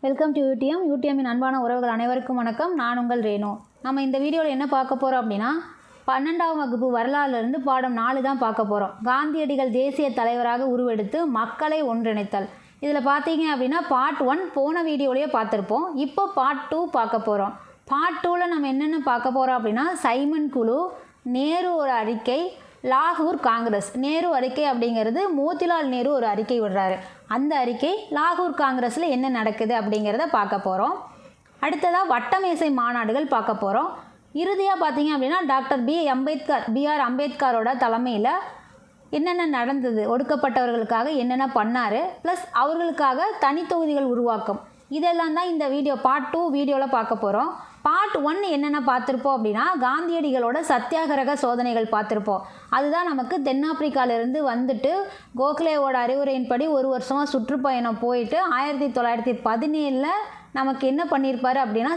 Welcome to யூடிஎம்மின் அன்பான உறவுகள் அனைவருக்கும் வணக்கம். நான் உங்கள் ரேணு. நம்ம இந்த வீடியோவில் என்ன பார்க்க போகிறோம் அப்படின்னா 12ஆம் வகுப்பு வரலாறுலேருந்து பாடம் 4 தான் பார்க்க போகிறோம். காந்தியடிகள் தேசிய தலைவராக உருவெடுத்து மக்களை ஒன்றிணைத்தல். இதில் பார்த்தீங்க அப்படின்னா பார்ட் 1 போன வீடியோலேயே பார்த்துருப்போம். இப்போ பார்ட் 2 பார்க்க போகிறோம். பார்ட் 2ல் நம்ம என்னென்ன பார்க்க போகிறோம் அப்படின்னா சைமன் குழு, நேரு ஒரு அறிக்கை, லாகூர் காங்கிரஸ். நேரு அறிக்கை அப்படிங்கிறது மோதிலால் நேரு ஒரு அறிக்கை விடுறாரு. அந்த அறிக்கை லாகூர் காங்கிரஸில் என்ன நடக்குது அப்படிங்கிறத பார்க்க போகிறோம். அடுத்ததாக வட்டமேசை மாநாடுகள் பார்க்க போகிறோம். இறுதியாக பார்த்தீங்க அப்படின்னா டாக்டர் பிஆர் அம்பேத்கரோட தலைமையில் என்னென்ன நடந்தது, ஒடுக்கப்பட்டவர்களுக்காக என்னென்ன பண்ணார், ப்ளஸ் அவர்களுக்காக தனித்தொகுதிகள் உருவாக்கம், இதெல்லாம் தான் இந்த வீடியோ பார்ட் 2 வீடியோவில் பார்க்க போகிறோம். பார்ட் 1 என்னென்ன பார்த்துருப்போம் அப்படின்னா காந்தியடிகளோட சத்தியாகிரக சோதனைகள் பார்த்துருப்போம். அதுதான் நமக்கு தென்னாப்பிரிக்காவிலேருந்து வந்துட்டு கோகலேவோட அறிவுரையின்படி ஒரு வருஷமாக சுற்றுப்பயணம் போயிட்டு 1917 நமக்கு என்ன பண்ணியிருப்பார் அப்படின்னா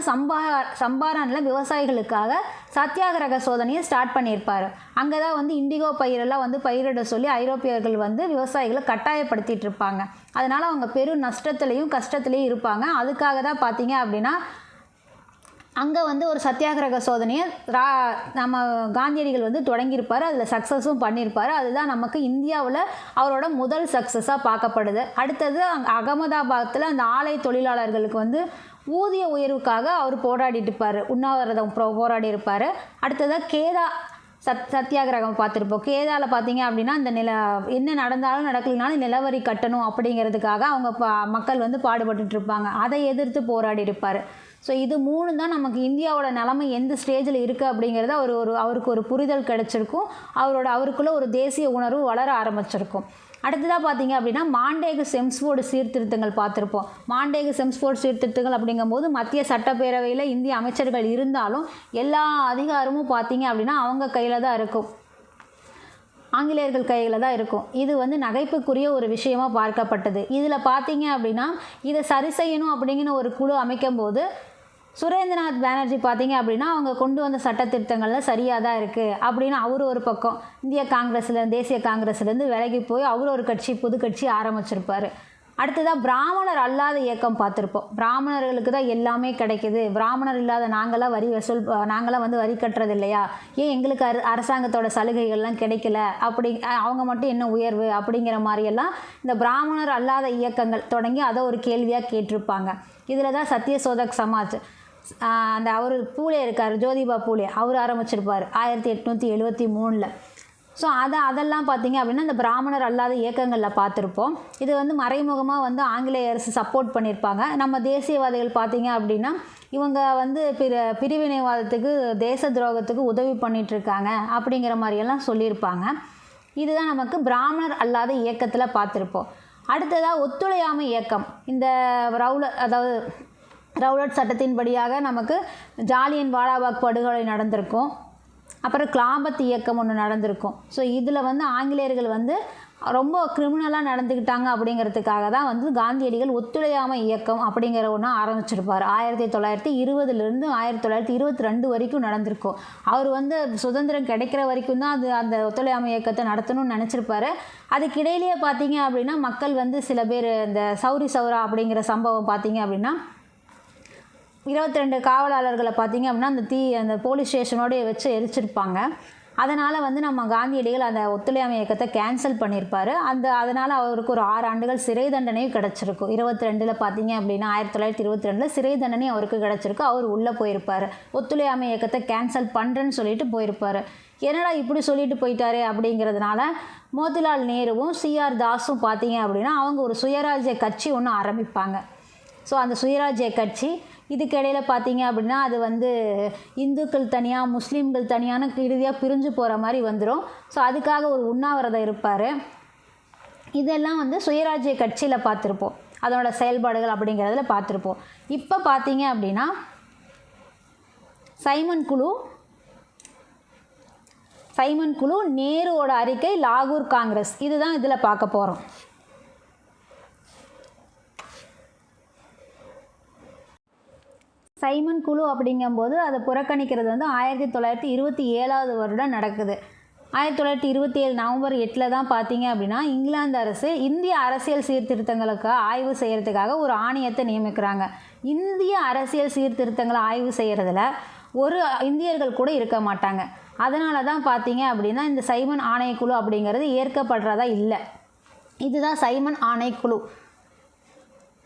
சம்பாரானில் விவசாயிகளுக்காக சத்தியாகிரக சோதனையை ஸ்டார்ட் பண்ணியிருப்பார். அங்கே தான் வந்து இண்டிகோ பயிரெல்லாம் பயிரிட சொல்லி ஐரோப்பியர்கள் விவசாயிகளை கட்டாயப்படுத்திட்டு இருப்பாங்க. அதனால் அவங்க பெரும் நஷ்டத்துலேயும் கஷ்டத்துலேயும் இருப்பாங்க. அதுக்காக தான் பார்த்தீங்க அப்படின்னா அங்கே ஒரு சத்தியாகிரக சோதனையை நம்ம காந்தியடிகள் தொடங்கியிருப்பார். அதில் சக்ஸஸும் பண்ணியிருப்பார். அதுதான் நமக்கு இந்தியாவில் அவரோட முதல் சக்ஸஸாக பார்க்கப்படுது. அடுத்தது அகமதாபாத்தில் அந்த ஆலை தொழிலாளர்களுக்கு ஊதிய உயர்வுக்காக அவர் போராடிட்டு இருப்பார், உண்ணாவிரதம் போராடி இருப்பார். அடுத்ததாக சத்தியாகிரகம் பார்த்துருப்போம். கேதாவில் பார்த்தீங்க அப்படின்னா இந்த என்ன நடந்தாலும் நடக்கலைனாலும் நிலவரி கட்டணும் அப்படிங்கிறதுக்காக அவங்க மக்கள் பாடுபட்டு இருப்பாங்க. அதை எதிர்த்து போராடி இருப்பார். ஸோ இது 3 தான் நமக்கு இந்தியாவோட நிலைமை எந்த ஸ்டேஜில் இருக்குது அப்படிங்கிறத அவருக்கு ஒரு புரிதல் கிடச்சிருக்கும். அவருக்குள்ளே ஒரு தேசிய உணர்வு வளர ஆரம்பிச்சிருக்கும். அடுத்ததாக பார்த்தீங்க அப்படின்னா மாண்டேகு செம்ஸ்ஃபோர்டு சீர்திருத்தங்கள் பார்த்துருப்போம். மாண்டேகு செம்ஸ்ஃபோர்டு சீர்திருத்தங்கள் அப்படிங்கும்போது மத்திய சட்டப்பேரவையில் இந்திய அமைச்சர்கள் இருந்தாலும் எல்லா அதிகாரமும் பார்த்தீங்க அப்படின்னா அவங்க கையில் தான் இருக்கும், ஆங்கிலேயர்கள் கையில் தான் இருக்கும். இது நகைப்புக்குரிய ஒரு விஷயமாக பார்க்கப்பட்டது. இதில் பார்த்தீங்க அப்படின்னா இதை சரி செய்யணும் அப்படிங்கிற ஒரு குழு அமைக்கும் போது சுரேந்திரநாத் பானர்ஜி பார்த்தீங்க அப்படின்னா அவங்க கொண்டு வந்த சட்டத்திருத்தங்களில் சரியாக தான் இருக்குது அப்படின்னு அவர் ஒரு பக்கம் தேசிய காங்கிரஸ்லேருந்து விலகி போய் அவர் ஒரு புது கட்சி ஆரம்பிச்சிருப்பார். அடுத்ததாக பிராமணர் அல்லாத இயக்கம் பார்த்துருப்போம். பிராமணர்களுக்கு தான் எல்லாமே கிடைக்கிது, பிராமணர் இல்லாத நாங்களாம் வரி கட்டுறது இல்லையா, ஏன் எங்களுக்கு அரசாங்கத்தோட சலுகைகள்லாம் கிடைக்கல, அவங்க மட்டும் என்ன உயர்வு அப்படிங்கிற மாதிரியெல்லாம் இந்த பிராமணர் அல்லாத இயக்கங்கள் தொடங்கி அதை ஒரு கேள்வியாக கேட்டிருப்பாங்க. இதில் தான் சத்யசோதக் சமாஜ் அவர் பூலே இருக்கார், ஜோதிபா பூலே, அவர் ஆரம்பிச்சிருப்பார் 1873. ஸோ அதெல்லாம் பார்த்தீங்க அப்படின்னா இந்த பிராமணர் அல்லாத இயக்கங்களில் பார்த்துருப்போம். இது மறைமுகமாக ஆங்கிலேய அரசு சப்போர்ட் பண்ணியிருப்பாங்க. நம்ம தேசியவாதிகள் பார்த்தீங்க அப்படின்னா இவங்க பிரிவினைவாதத்துக்கு தேச துரோகத்துக்கு உதவி பண்ணிகிட்ருக்காங்க அப்படிங்கிற மாதிரியெல்லாம் சொல்லியிருப்பாங்க. இதுதான் நமக்கு பிராமணர் அல்லாத இயக்கத்தில் பார்த்துருப்போம். அடுத்ததாக ஒத்துழையாமை இயக்கம். இந்த ரவுலட் சட்டத்தின்படியாக நமக்கு ஜாலியன் வாலாபாக் படுகொலை நடந்திருக்கும். அப்புறம் கிளாபத் இயக்கம் ஒன்று நடந்திருக்கும். ஸோ இதில் ஆங்கிலேயர்கள் ரொம்ப கிரிமினலாக நடந்துக்கிட்டாங்க அப்படிங்கிறதுக்காக தான் காந்தியடிகள் ஒத்துழையாமை இயக்கம் அப்படிங்கிற ஒன்று ஆரம்பிச்சிருப்பார். 1920லேருந்து 1922 வரைக்கும் நடந்திருக்கும். அவர் சுதந்திரம் கிடைக்கிற வரைக்கும் தான் அந்த ஒத்துழையாமை இயக்கத்தை நடத்தணும்னு நினச்சிருப்பாரு. அதுக்கிடையிலேயே பார்த்தீங்க அப்படின்னா மக்கள் சில பேர் இந்த சௌரி சௌரா அப்படிங்கிற சம்பவம் பார்த்தீங்க அப்படின்னா 22 காவலாளர்களை பார்த்தீங்க அப்படின்னா அந்த போலீஸ் ஸ்டேஷனோடய வச்சு எரிச்சிருப்பாங்க. அதனால் நம்ம காந்தியடிகள் அந்த ஒத்துழையாமை இயக்கத்தை கேன்சல் பண்ணியிருப்பார். அதனால் அவருக்கு ஒரு 6 ஆண்டுகள் சிறை தண்டனையும் கிடச்சிருக்கும். 22 பார்த்தீங்க அப்படின்னா 1922 சிறை தண்டனை அவருக்கு கிடச்சிருக்கு. அவர் உள்ளே போயிருப்பார். ஒத்துழையாமை இயக்கத்தை கேன்சல் பண்ணுறேன்னு சொல்லிட்டு போயிருப்பார். என்னடா இப்படி சொல்லிட்டு போயிட்டாரு அப்படிங்கிறதுனால மோதிலால் நேருவும் சிஆர் தாஸும் பார்த்தீங்க அப்படின்னா அவங்க ஒரு சுயராஜ்ய கட்சி ஒன்று ஆரம்பிப்பாங்க. ஸோ அந்த சுயராஜ்ய கட்சி இதுக்கிடையில் பார்த்தீங்க அப்படின்னா அது இந்துக்கள் தனியாக முஸ்லீம்கள் தனியான இறுதியாக பிரிஞ்சு போகிற மாதிரி வந்துடும். ஸோ அதுக்காக ஒரு உண்ணாவிரதம் இருப்பார். இதெல்லாம் சுயராஜ்ய கட்சியில் பார்த்துருப்போம், அதோட செயல்பாடுகள் அப்படிங்கிறதுல பார்த்துருப்போம். இப்போ பார்த்தீங்க அப்படின்னா சைமன் குழு, நேருவோட அறிக்கை, லாகூர் காங்கிரஸ், இதுதான் இதில் பார்க்க போகிறோம். சைமன் குழு அப்படிங்கும்போது அதை புறக்கணிக்கிறது 1927 வருடம் நடக்குது. 1927 நவம்பர் 8 தான் பார்த்தீங்க அப்படின்னா இங்கிலாந்து அரசு இந்திய அரசியல் சீர்திருத்தங்களுக்கு ஆய்வு செய்கிறதுக்காக ஒரு ஆணையத்தை நியமிக்கிறாங்க. இந்திய அரசியல் சீர்திருத்தங்களை ஆய்வு செய்கிறதுல ஒரு இந்தியர்கள் கூட இருக்க மாட்டாங்க. அதனால தான் பார்த்தீங்க அப்படின்னா இந்த சைமன் ஆணையக்குழு அப்படிங்கிறது ஏற்கப்படுறதா இல்லை. இதுதான் சைமன் ஆணைக்குழு.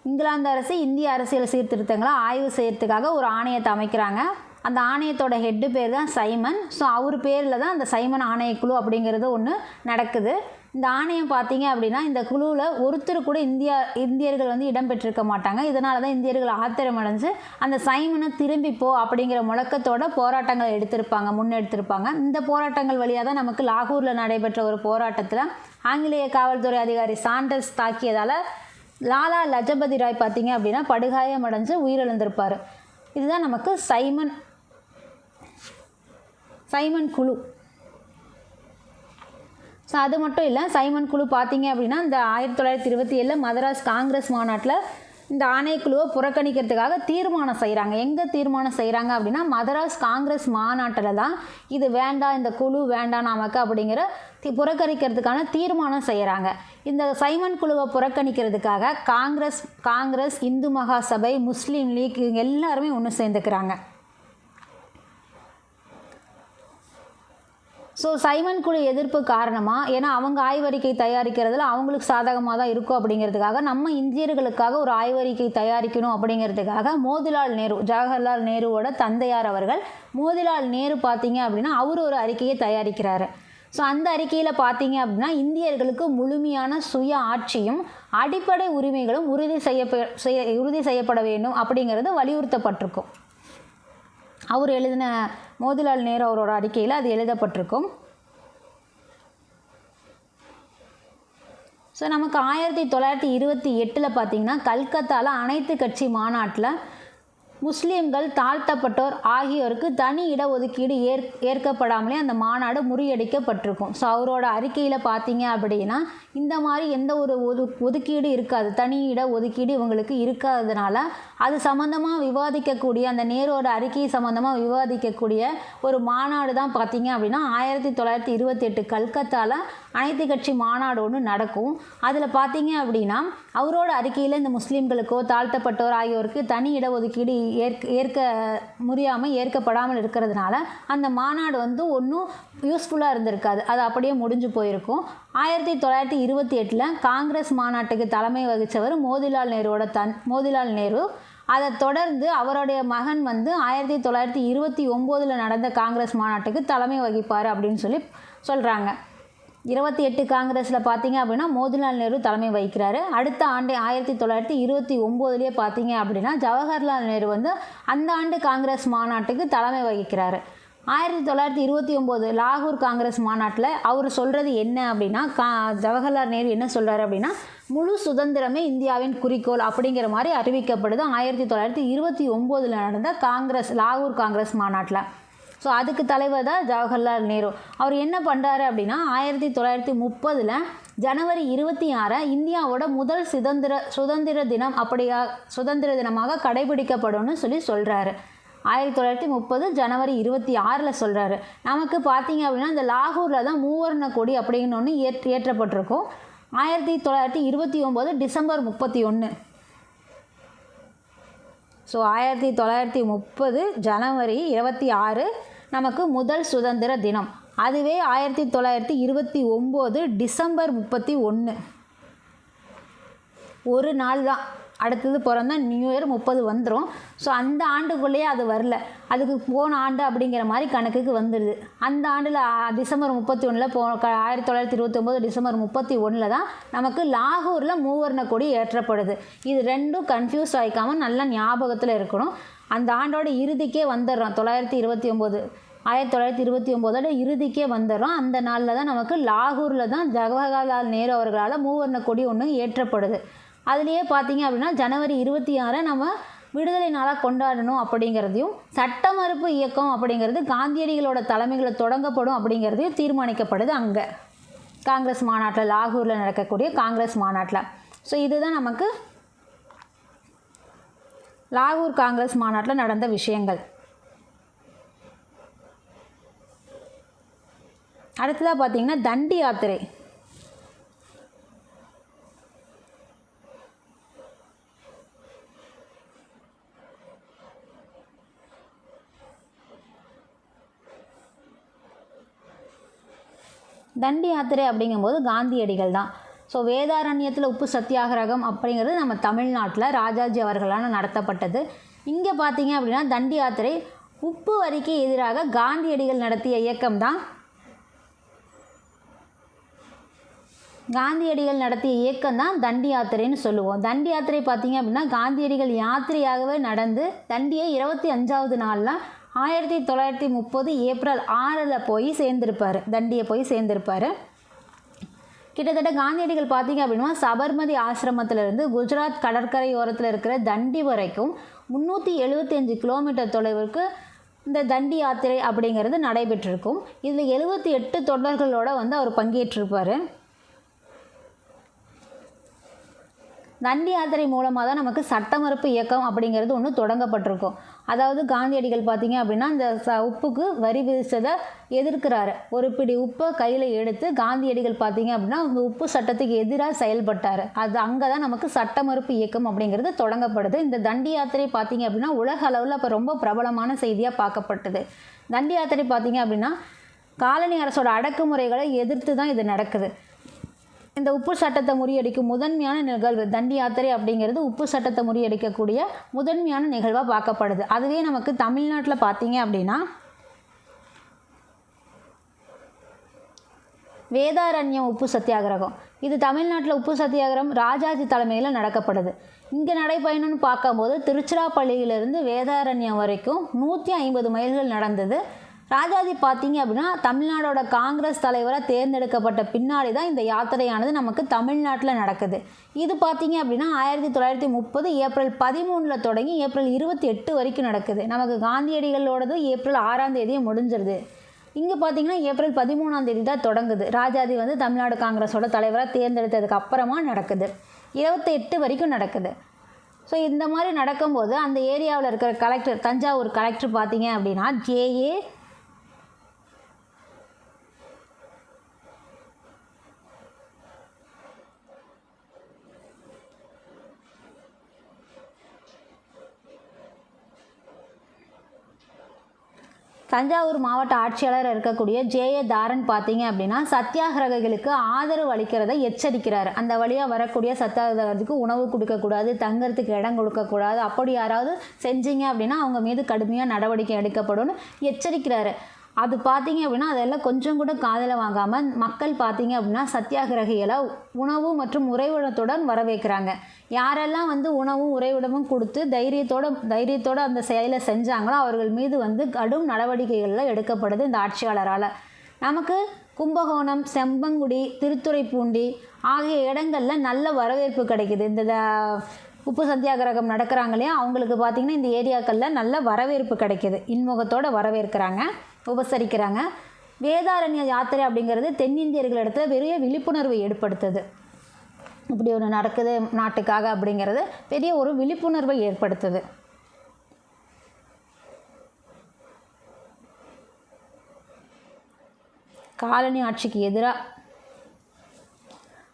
இங்கிலாந்து அரசு இந்திய அரசியல் சீர்திருத்தங்களை ஆய்வு செய்யறதுக்காக ஒரு ஆணையத்தை அமைக்கிறாங்க. அந்த ஆணையத்தோட ஹெட்டு பேர் தான் சைமன். ஸோ அவர் பேரில் தான் அந்த சைமன் ஆணையக்குழு அப்படிங்கிறது ஒன்று நடக்குது. இந்த ஆணையம் பார்த்தீங்க அப்படின்னா இந்த குழுவில் ஒருத்தர் கூட இந்தியர்கள் வந்து இடம்பெற்றிருக்க மாட்டாங்க. இதனால தான் இந்தியர்கள் ஆத்திரம் அடைஞ்சு அந்த சைமனை திரும்பிப்போ அப்படிங்கிற முழக்கத்தோட போராட்டங்களை முன்னெடுத்திருப்பாங்க. இந்த போராட்டங்கள் வழியாக தான் நமக்கு லாகூரில் நடைபெற்ற ஒரு போராட்டத்தில் ஆங்கிலேய காவல்துறை அதிகாரி சாண்டர்ஸ் தாக்கியதால் லாலா லஜபதி ராய் பார்த்தீங்க அப்படின்னா படுகாயம் அடைஞ்சு உயிரிழந்திருப்பார். இதுதான் நமக்கு சைமன் குழு. ஸோ அது மட்டும் இல்லை, சைமன் குழு பார்த்தீங்க அப்படின்னா இந்த 1927 மதராஸ் காங்கிரஸ் மாநாட்டில் இந்த ஆணையக்குழுவை புறக்கணிக்கிறதுக்காக தீர்மானம் செய்கிறாங்க. எங்கே தீர்மானம் செய்கிறாங்க அப்படின்னா மதராஸ் காங்கிரஸ் மாநாட்டில் தான் இது வேண்டாம், இந்த குழு வேண்டாம் நமக்கு அப்படிங்கிற புறக்கணிக்கிறதுக்கான தீர்மானம் செய்கிறாங்க. இந்த சைமன் குழுவை புறக்கணிக்கிறதுக்காக காங்கிரஸ் இந்து மகாசபை, முஸ்லீம் லீக் இவங்க எல்லாருமே ஒன்று சேர்ந்துக்கிறாங்க. ஸோ சைமன் குழு எதிர்ப்பு காரணமாக, ஏன்னா அவங்க ஆய்வறிக்கை தயாரிக்கிறதுல அவங்களுக்கு சாதகமாக தான் இருக்கும் அப்படிங்கிறதுக்காக நம்ம இந்தியர்களுக்காக ஒரு ஆய்வறிக்கை தயாரிக்கணும் அப்படிங்கிறதுக்காக ஜவஹர்லால் நேருவோட தந்தையார் அவர்கள் மோதிலால் நேரு பார்த்தீங்க அப்படின்னா அவர் ஒரு அறிக்கையை தயாரிக்கிறாரு. ஸோ அந்த அறிக்கையில் பார்த்தீங்க அப்படின்னா இந்தியர்களுக்கு முழுமையான சுய ஆட்சியும் அடிப்படை உரிமைகளும் உறுதி செய்யப்பட வேண்டும் அப்படிங்கிறது வலியுறுத்தப்பட்டிருக்கும். அவர் எழுதின மோதிலால் நேரு அவரோட அறிக்கையில் அது எழுதப்பட்டிருக்கும். ஸோ நமக்கு 1928 பார்த்தீங்கன்னா கல்கத்தாவில் அனைத்து கட்சி மாநாட்டில் முஸ்லீம்கள், தாழ்த்தப்பட்டோர் ஆகியோருக்கு தனி இடஒதுக்கீடு ஏற்கப்படாமலே அந்த மாநாடு முறியடிக்கப்பட்டிருக்கும். ஸோ அவரோட அறிக்கையில் பார்த்தீங்க அப்படின்னா இந்த மாதிரி எந்த ஒரு ஒதுக்கீடு இருக்காது, தனி இட ஒதுக்கீடு இவங்களுக்கு இருக்காததுனால அது சம்மந்தமாக விவாதிக்கக்கூடிய, அந்த நேரோட அறிக்கை சம்மந்தமாக விவாதிக்கக்கூடிய ஒரு மாநாடு தான் பார்த்தீங்க அப்படின்னா 1928 கல்கத்தாவில் அனைத்து கட்சி மாநாடு ஒன்று நடக்கும். அதில் பார்த்தீங்க அப்படின்னா அவரோட அறிக்கையில் இந்த முஸ்லீம்களுக்கோ தாழ்த்தப்பட்டோர் ஆகியோருக்கு தனி இடஒதுக்கீடு ஏற்கப்படாமல் இருக்கிறதுனால அந்த மாநாடு வந்து ஒன்றும் யூஸ்ஃபுல்லாக இருந்திருக்காது, அது அப்படியே முடிஞ்சு போயிருக்கும். 1928 காங்கிரஸ் மாநாட்டுக்கு தலைமை வகித்தவர் மோதிலால் நேரு. அதை தொடர்ந்து அவருடைய மகன் வந்து 1929 நடந்த காங்கிரஸ் மாநாட்டுக்கு தலைமை வகிப்பார் அப்படின்னு சொல்கிறாங்க. 28 காங்கிரஸில் பார்த்தீங்க அப்படின்னா மோதிலால் நேரு தலைமை வகிக்கிறாரு. அடுத்த ஆண்டு 1929 பார்த்தீங்க அப்படின்னா ஜவஹர்லால் நேரு வந்து அந்த ஆண்டு காங்கிரஸ் மாநாட்டுக்கு தலைமை வகிக்கிறாரு. 1929 லாகூர் காங்கிரஸ் மாநாட்டில் அவர் சொல்கிறது என்ன அப்படின்னா ஜவஹர்லால் நேரு என்ன சொல்கிறார் அப்படின்னா முழு சுதந்திரமே இந்தியாவின் குறிக்கோள் அப்படிங்கிற மாதிரி அறிவிக்கப்படுது 1929 நடந்த லாகூர் காங்கிரஸ் மாநாட்டில். ஸோ அதுக்கு தலைவர் தான் ஜவஹர்லால் நேரு. அவர் என்ன பண்ணுறாரு அப்படின்னா 1930 ஜனவரி 26 இந்தியாவோட முதல் சுதந்திர தினமாக கடைபிடிக்கப்படும்னு சொல்கிறாரு. 1930 ஜனவரி 26 சொல்கிறாரு. நமக்கு பார்த்தீங்க அப்படின்னா இந்த லாகூரில் தான் மூவர்ண கொடி அப்படின்னு ஒன்று ஏற்றப்பட்டிருக்கும். 1929 டிசம்பர் 31. ஸோ 1930 ஜனவரி 26 நமக்கு முதல் சுதந்திர தினம். அதுவே 1929 டிசம்பர் 31 ஒரு நாள் தான். அடுத்தது பிறந்தா நியூ இயர் 30 வந்துடும். ஸோ அந்த ஆண்டுக்குள்ளேயே அது வரல, அதுக்கு போன ஆண்டு அப்படிங்கிற மாதிரி கணக்குக்கு வந்துடுது. அந்த ஆண்டில் டிசம்பர் 31 1929 டிசம்பர் 31 தான் நமக்கு லாகூரில் மூவர்ண கொடி ஏற்றப்படுது. இது ரெண்டும் கன்ஃபியூஸ் ஆகிக்காமல் நல்லா ஞாபகத்தில் இருக்கணும். அந்த ஆண்டோட இறுதிக்கே வந்துடுறோம். 1929 இறுதிக்கே வந்துடுறோம். அந்த நாளில் தான் நமக்கு லாகூரில் தான் ஜவஹர்லால் நேரு அவர்களால் மூவர்ண கொடி ஒன்று ஏற்றப்படுது. அதுலேயே பார்த்தீங்க அப்படின்னா ஜனவரி 26 நம்ம விடுதலை நாளாக கொண்டாடணும் அப்படிங்கிறதையும், சட்ட மறுப்பு இயக்கம் அப்படிங்கிறது காந்தியடிகளோட தலைமையில் தொடங்கப்படும் அப்படிங்கிறதையும் தீர்மானிக்கப்படுது அங்கே காங்கிரஸ் மாநாட்டில், லாகூரில் நடக்கக்கூடிய காங்கிரஸ் மாநாட்டில். ஸோ இதுதான் நமக்கு லாகூர் காங்கிரஸ் மாநாட்டில் நடந்த விஷயங்கள். அடுத்ததாக பார்த்திங்கன்னா தண்டி யாத்திரை. தண்டி யாத்திரை அப்படிங்கும்போது காந்தியடிகள் தான். ஸோ வேதாரண்யத்தில் உப்பு சத்தியாகிரகம் அப்படிங்கிறது நம்ம தமிழ்நாட்டில் ராஜாஜி அவர்களால் நடத்தப்பட்டது. இங்கே பார்த்தீங்க அப்படின்னா தண்டி யாத்திரை உப்பு வரிக்கு எதிராக காந்தியடிகள் நடத்திய இயக்கம் தான். காந்தியடிகள் நடத்திய இயக்கம் தான் தண்டி யாத்திரைன்னு சொல்லுவோம். தண்டி யாத்திரை பார்த்திங்க அப்படின்னா காந்தியடிகள் யாத்திரையாகவே நடந்து தண்டியை 25வது நாளில் 1930 ஏப்ரல் 6 போய் சேர்ந்திருப்பார். தண்டியை போய் சேர்ந்திருப்பார். கிட்டத்தட்ட காந்தியடிகள் பார்த்திங்க அப்படின்னா சபர்மதி ஆசிரமத்திலிருந்து குஜராத் கடற்கரையோரத்தில் இருக்கிற தண்டி வரைக்கும் 375 கிலோமீட்டர் தொலைவிற்கு இந்த தண்டி யாத்திரை அப்படிங்கிறது நடைபெற்றிருக்கும். இதில் 78 தொண்டர்களோடு அவர் பங்கேற்றிருப்பார். தண்டி யாத்திரை மூலமாக தான் நமக்கு சட்ட மறுப்பு இயக்கம் அப்படிங்கிறது ஒன்று தொடங்கப்பட்டிருக்கும். அதாவது காந்தியடிகள் பார்த்திங்க அப்படின்னா இந்த உப்புக்கு வரி விதித்ததை எதிர்க்கிறாரு. ஒரு பிடி உப்பை கையில் எடுத்து காந்தியடிகள் பார்த்திங்க அப்படின்னா அந்த உப்பு சட்டத்துக்கு எதிராக செயல்பட்டார். அது அங்கே தான் நமக்கு சட்ட மறுப்பு இயக்கம் அப்படிங்கிறது தொடங்கப்படுது. இந்த தண்டி யாத்திரை பார்த்திங்க அப்படின்னா உலக அளவில் அப்போ ரொம்ப பிரபலமான செய்தியாக பார்க்கப்பட்டது. தண்டி யாத்திரை பார்த்திங்க அப்படின்னா காலனி அரசோட அடக்குமுறைகளை எதிர்த்து தான் இது நடக்குது. இந்த உப்பு சட்டத்தை முறியடிக்கும் முதன்மையான நிகழ்வு தண்டி யாத்திரை அப்படிங்கிறது உப்பு சட்டத்தை முறியடிக்கக்கூடிய முதன்மையான நிகழ்வாக பார்க்கப்படுது. அதுவே நமக்கு தமிழ்நாட்டில் பார்த்தீங்க அப்படின்னா வேதாரண்யம் உப்பு சத்தியாகிரகம். இது தமிழ்நாட்டில் உப்பு சத்தியாகிரகம் ராஜாஜி தலைமையில் நடக்கப்படுது. இங்கே நடைபயணம்னு பார்க்கும்போது திருச்சிராப்பள்ளியிலிருந்து வேதாரண்யம் வரைக்கும் 150 மைல்கள் நடந்தது. ராஜாஜி பார்த்தீங்க அப்படின்னா தமிழ்நாடோட காங்கிரஸ் தலைவராக தேர்ந்தெடுக்கப்பட்ட பின்னாடி தான் இந்த யாத்திரையானது நமக்கு தமிழ்நாட்டில் நடக்குது. இது பார்த்தீங்க அப்படின்னா 1930 ஏப்ரல் 13 தொடங்கி ஏப்ரல் 28 வரைக்கும் நடக்குது. நமக்கு காந்தியடிகளோடது ஏப்ரல் 6 முடிஞ்சிருது. இங்கே பார்த்தீங்கன்னா ஏப்ரல் 13 தான் தொடங்குது. ராஜாஜி தமிழ்நாடு காங்கிரஸோட தலைவராக தேர்ந்தெடுத்ததுக்கு அப்புறமா நடக்குது. 28 வரைக்கும் நடக்குது. ஸோ இந்த மாதிரி நடக்கும்போது அந்த ஏரியாவில் இருக்கிற கலெக்டர், தஞ்சாவூர் கலெக்டர் பார்த்தீங்க அப்படின்னா ஜே.ஏ. தஞ்சாவூர் மாவட்ட ஆட்சியாளர் இருக்கக்கூடிய ஜே.ஏ. தாரன் பார்த்தீங்க அப்படின்னா சத்தியாகிரகிகளுக்கு ஆதரவு அளிக்கிறதை எச்சரிக்கிறார். அந்த வழியாக வரக்கூடிய சத்தியாகிரகத்துக்கு உணவு கொடுக்கக்கூடாது, தங்கறதுக்கு இடம் கொடுக்கக்கூடாது, அப்படி யாராவது செஞ்சீங்க அப்படின்னா அவங்க மீது கடுமையாக நடவடிக்கை எடுக்கப்படும் எச்சரிக்கிறாரு. அது பார்த்தீங்க அப்படின்னா அதெல்லாம் கொஞ்சம் கூட காதில் வாங்காமல் மக்கள் பார்த்தீங்க அப்படின்னா சத்தியாகிரகிகளை உணவு மற்றும் உறைவிடத்துடன் வரவேற்கிறாங்க. யாரெல்லாம் உணவும் உறைவிடமும் கொடுத்து தைரியத்தோடு அந்த செயலை செஞ்சாங்களோ அவர்கள் மீது கடும் நடவடிக்கைகளில் எடுக்கப்படுது இந்த ஆட்சியாளரால். நமக்கு கும்பகோணம், செம்பங்குடி, திருத்துறைப்பூண்டி ஆகிய இடங்களில் நல்ல வரவேற்பு கிடைக்குது. இந்த உப்பு சத்தியாகிரகம் நடக்கிறாங்க இல்லையா, அவங்களுக்கு பார்த்திங்கன்னா இந்த ஏரியாக்களில் நல்ல வரவேற்பு கிடைக்கிது. இன்முகத்தோடு வரவேற்கிறாங்க, உபசரிக்கிறாங்க. வேதாரண்ய யாத்திரை அப்படிங்கிறது தென்னிந்தியர்களிடத்தில் பெரிய விழிப்புணர்வை ஏற்படுத்துது. இப்படி ஒன்று நடக்குது நாட்டுக்காக அப்படிங்கிறது பெரிய ஒரு விழிப்புணர்வை ஏற்படுத்துது. காலனி ஆட்சிக்கு எதிராக.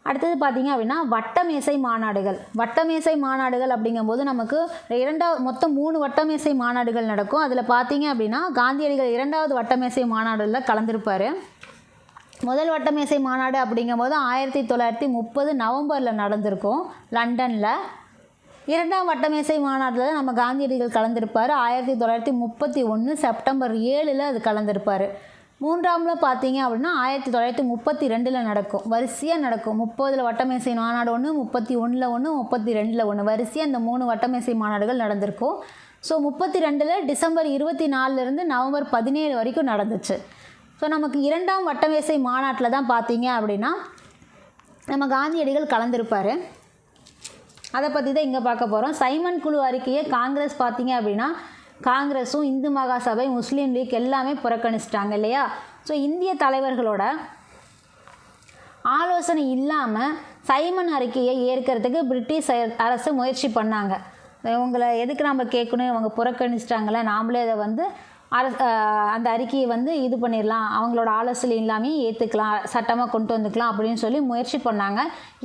அடுத்தது பார்த்திங்க அப்படின்னா வட்டமேசை மாநாடுகள். வட்டமேசை மாநாடுகள் அப்படிங்கும்போது நமக்கு மொத்தம் 3 வட்டமேசை மாநாடுகள் நடக்கும். அதில் பார்த்திங்க அப்படின்னா காந்தியடிகள் 2வது வட்டமேசை மாநாடுகளில் கலந்துருப்பார். முதல் வட்டமேசை மாநாடு அப்படிங்கும்போது 1930 நவம்பரில் நடந்திருக்கும் லண்டனில். 2ஆம் வட்டமேசை மாநாட்டில் நம்ம காந்தியடிகள் கலந்துருப்பார். 1931 செப்டம்பர் 7 அது கலந்துருப்பார். 3ஆமில் பார்த்தீங்க அப்படின்னா 1932 நடக்கும். வரிசையாக நடக்கும். 30 வட்டமேசை மாநாடு ஒன்று, 31 ஒன்று, 32 ஒன்று, வரிசையாக இந்த 3 வட்டமேசை மாநாடுகள் நடந்திருக்கும். ஸோ 32 டிசம்பர் 24 நவம்பர் 17 வரைக்கும் நடந்துச்சு. ஸோ நமக்கு 2ஆம் வட்டமேசை மாநாட்டில் தான் பார்த்தீங்க அப்படின்னா நம்ம காந்தியடிகள் கலந்துருப்பார். அதை பற்றி தான் இங்கே பார்க்க போகிறோம். சைமன் குழு அறிக்கையை காங்கிரஸ் பார்த்தீங்க அப்படின்னா காங்கிரஸும் இந்து மகாசபை, முஸ்லீம் லீக் எல்லாமே புறக்கணிச்சிட்டாங்க இல்லையா. ஸோ இந்திய தலைவர்களோட ஆலோசனை இல்லாமல் சைமன் அறிக்கையை ஏற்கிறதுக்கு பிரிட்டிஷ் அரசு முயற்சி பண்ணாங்க. இவங்களை எதுக்கு நம்ம கேட்கணும், இவங்க புறக்கணிச்சிட்டாங்களே, நாமளே அதை அந்த அறிக்கையை வந்து இது பண்ணிடலாம், அவங்களோட ஆலோசனை இல்லாமல் ஏற்றுக்கலாம், சட்டமாக கொண்டு வந்துக்கலாம் அப்படின்னு சொல்லி முயற்சி பண்ணாங்க.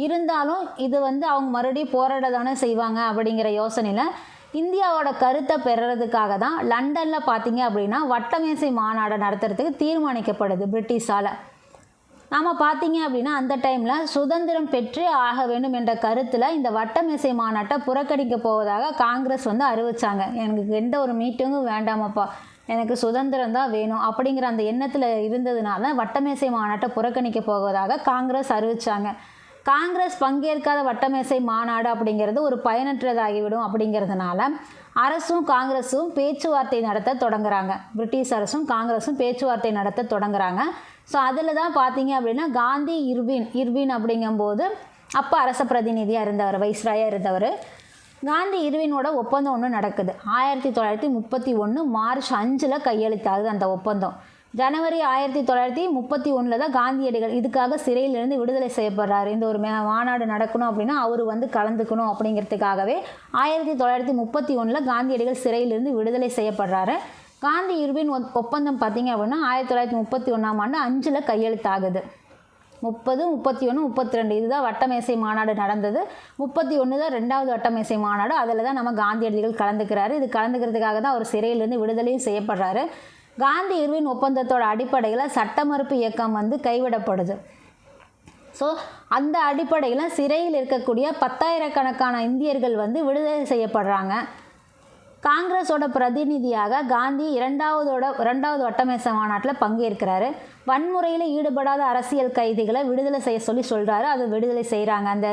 இருந்தாலும் இது வந்து அவங்க மறுபடியும் போராட தானே செய்வாங்க அப்படிங்கிற யோசனையில் இந்தியாவோட கருத்தை பெறுறதுக்காக தான் லண்டனில் பார்த்தீங்க அப்படின்னா வட்டமேசை மாநாடு நடத்துறதுக்கு தீர்மானிக்கப்படுது பிரிட்டிஷால். நாம் பார்த்தீங்க அப்படின்னா அந்த டைமில் சுதந்திரம் பெற்றே ஆக வேண்டும் என்ற கருத்தில் இந்த வட்டமேசை மாநாட்டை புறக்கணிக்க போவதாக காங்கிரஸ் வந்து அறிவித்தாங்க. எனக்கு எந்த ஒரு மீட்டிங்கும் வேண்டாமப்பா, எனக்கு சுதந்திரம் தான் வேணும் அப்படிங்கிற அந்த எண்ணத்தில் இருந்ததுனால வட்டமேசை மாநாட்டை புறக்கணிக்க போவதாக காங்கிரஸ் அறிவித்தாங்க. காங்கிரஸ் பங்கேற்காத வட்டமேசை மாநாடு அப்படிங்கிறது ஒரு பயனற்றதாகிவிடும் அப்படிங்கிறதுனால அரசும் காங்கிரஸும் பேச்சுவார்த்தை நடத்த தொடங்குறாங்க. பிரிட்டிஷ் அரசும் காங்கிரஸும் பேச்சுவார்த்தை நடத்த தொடங்குறாங்க. ஸோ அதில் தான் பார்த்தீங்க அப்படின்னா காந்தி இர்வின் அப்படிங்கும்போது அப்போ அரச பிரதிநிதியாக இருந்தவர், வைஸ்ராயாக இருந்தவர். காந்தி இர்வினோட ஒப்பந்தம் ஒன்று நடக்குது. 1931 மார்ச் 5 கையெழுத்தாகுது அந்த ஒப்பந்தம். ஜனவரி 1931 தான் காந்தியடிகள் இதுக்காக சிறையிலிருந்து விடுதலை செய்யப்படுறாரு. இந்த ஒரு மாநாடு நடக்கணும் அப்படின்னா அவர் வந்து கலந்துக்கணும் அப்படிங்கிறதுக்காகவே 1931 காந்தியடிகள் சிறையிலிருந்து விடுதலை செய்யப்படுறாரு. காந்தி இர்வின் ஒப்பந்தம் பார்த்திங்க அப்படின்னா 1931 5 கையெழுத்தாகுது. 30, 31, 32 இதுதான் வட்டமேசை மாநாடு நடந்தது. 31 தான் 2வது வட்டமேசை மாநாடு. அதில் தான் நம்ம காந்தியடிகள் கலந்துக்கிறாரு. இது கலந்துக்கிறதுக்காக தான் அவர் சிறையிலேருந்து விடுதலையும் செய்யப்படுறாரு. காந்தி இர்வின் ஒப்பந்தத்தோட அடிப்படையில் சட்ட மறுப்பு இயக்கம் வந்து கைவிடப்படுது. ஸோ அந்த அடிப்படையில் சிறையில் இருக்கக்கூடிய 10,000கணக்கான இந்தியர்கள் வந்து விடுதலை செய்யப்படுறாங்க. காங்கிரஸோட பிரதிநிதியாக காந்தி இரண்டாவது வட்டமேசை மாநாட்டில் பங்கேற்கிறாரு. வன்முறையில் ஈடுபடாத அரசியல் கைதிகளை விடுதலை செய்ய சொல்கிறாரு. அது விடுதலை செய்கிறாங்க. அந்த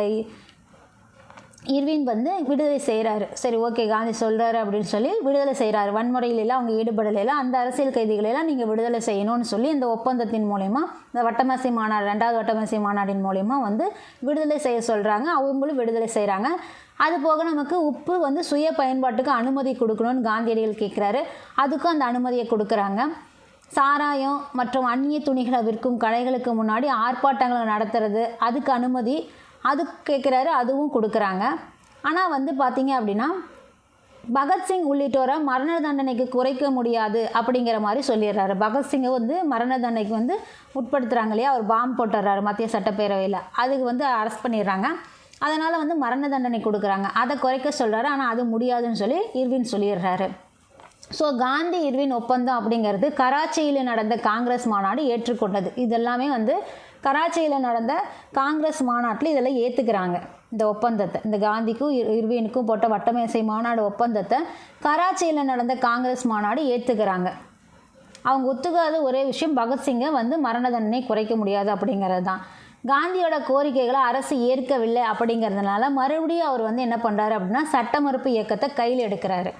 இர்வின் வந்து விடுதலை செய்கிறாரு. சரி, ஓகே, காந்தி சொல்கிறாரு அப்படின்னு சொல்லி விடுதலை செய்கிறாரு. வன்முறையிலெல்லாம் அவங்க ஈடுபடலையில் அந்த அரசியல் கைதிகளெல்லாம் நீங்கள் விடுதலை செய்யணும்னு சொல்லி இந்த ஒப்பந்தத்தின் மூலயமா இந்த வட்டமேசை மாநாடு 2வது வட்டமேசை மாநாட்டின் மூலயமா வந்து விடுதலை செய்ய சொல்கிறாங்க. அவங்களும் விடுதலை செய்கிறாங்க. அது போக நமக்கு உப்பு வந்து சுய பயன்பாட்டுக்கு அனுமதி கொடுக்கணும்னு காந்தியடிகள் கேட்குறாரு. அதுக்கும் அந்த அனுமதியை கொடுக்குறாங்க. சாராயம் மற்றும் அந்நிய துணிகளை விற்கும் கடைகளுக்கு முன்னாடி ஆர்ப்பாட்டங்களை நடத்துறது அதுக்கு அனுமதி அது கேட்குறாரு. அதுவும் கொடுக்குறாங்க. ஆனால் வந்து பார்த்திங்க அப்படின்னா பகத்சிங் உள்ளிட்டோரை மரண தண்டனைக்கு குறைக்க முடியாது அப்படிங்கிற மாதிரி சொல்லிடுறாரு. பகத்சிங்கை வந்து மரண தண்டனைக்கு வந்து உட்படுத்துகிறாங்க இல்லையா, அவர் பாம்பு போட்டுடுறாரு மத்திய சட்டப்பேரவையில். அதுக்கு வந்து அரெஸ்ட் பண்ணிடுறாங்க. அதனால் வந்து மரண தண்டனை கொடுக்குறாங்க. அதை குறைக்க சொல்கிறாரு. ஆனால் அது முடியாதுன்னு சொல்லி இர்வின் சொல்லிடுறாரு. ஸோ காந்தி இர்வின் ஒப்பந்தம் அப்படிங்கிறது கராச்சியில் நடந்த காங்கிரஸ் மாநாடு ஏற்றுக்கொண்டது. இதெல்லாமே வந்து கராச்சியில் நடந்த காங்கிரஸ் மாநாட்டில் இதெல்லாம் ஏற்றுக்கிறாங்க. இந்த ஒப்பந்தத்தை, இந்த காந்திக்கும் இர்வினுக்கும் போட்ட வட்டமேசை மாநாடு ஒப்பந்தத்தை கராச்சியில் நடந்த காங்கிரஸ் மாநாடு ஏற்றுக்கிறாங்க. அவங்க ஒத்துக்காத ஒரே விஷயம் பகத்சிங்கை வந்து மரண தண்டனை குறைக்க முடியாது அப்படிங்கிறது தான். காந்தியோட கோரிக்கைகளை அரசு ஏற்கவில்லை அப்படிங்கிறதுனால மறுபடியும் அவர் வந்து என்ன பண்ணுறாரு அப்படின்னா சட்ட மறுப்பு இயக்கத்தை கையில் எடுக்கிறாரு.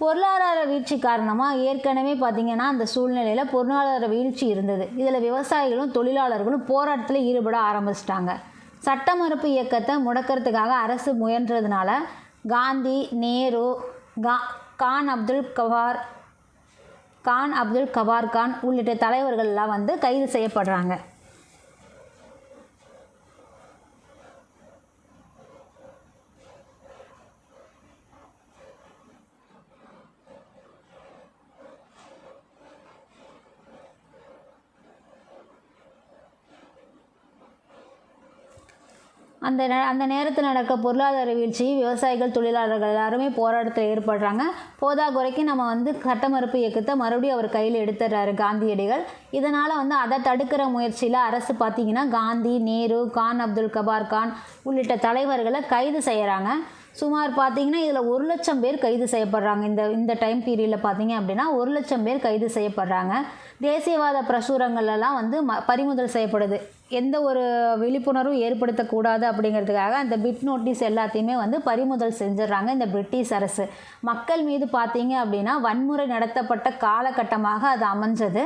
பொருளாதார வீழ்ச்சி காரணமாக ஏற்கனவே பார்த்திங்கன்னா அந்த சூழ்நிலையில் பொருளாதார வீழ்ச்சி இருந்தது. இதில் விவசாயிகளும் தொழிலாளர்களும் போராட்டத்தில் ஈடுபட ஆரம்பிச்சிட்டாங்க. சட்ட மறுப்பு இயக்கத்தை முடக்கிறதுக்காக அரசு முயன்றதுனால காந்தி, நேரு, கான் அப்துல் கவார் கான் உள்ளிட்ட தலைவர்கள்லாம் வந்து கைது செய்யப்படுறாங்க. அந்த நேரத்தில் நடக்க பொருளாதார வீழ்ச்சி, விவசாயிகள், தொழிலாளர்கள் எல்லாருமே போராட்டத்தில் ஏற்படுறாங்க. போதாக்குறைக்கு நம்ம வந்து சட்ட மறுப்பு இயக்கத்தை மறுபடியும் அவர் கையில் எடுத்துடுறாரு காந்தியடிகள். இதனால் வந்து அதை தடுக்கிற முயற்சியில் அரசு பார்த்திங்கன்னா காந்தி, நேரு, கான் அப்துல் கவார் கான் உள்ளிட்ட தலைவர்களை கைது செய்கிறாங்க. சுமார் பார்த்திங்கன்னா இதில் 1,00,000 பேர் கைது செய்யப்படுறாங்க. இந்த டைம் பீரியடில் பார்த்திங்க அப்படின்னா 1,00,000 பேர் கைது செய்யப்படுறாங்க. தேசியவாத பிரசுரங்கள்லாம் வந்து பறிமுதல் செய்யப்படுது. எந்த ஒரு விழிப்புணர்வும் ஏற்படுத்தக்கூடாது அப்படிங்கிறதுக்காக அந்த பிட் நோட்டீஸ் எல்லாத்தையுமே வந்து பறிமுதல் செஞ்சிடறாங்க இந்த பிரிட்டிஷ் அரசு. மக்கள் மீது பார்த்திங்க அப்படின்னா வன்முறை நடத்தப்பட்ட காலகட்டமாக அது அமைஞ்சது.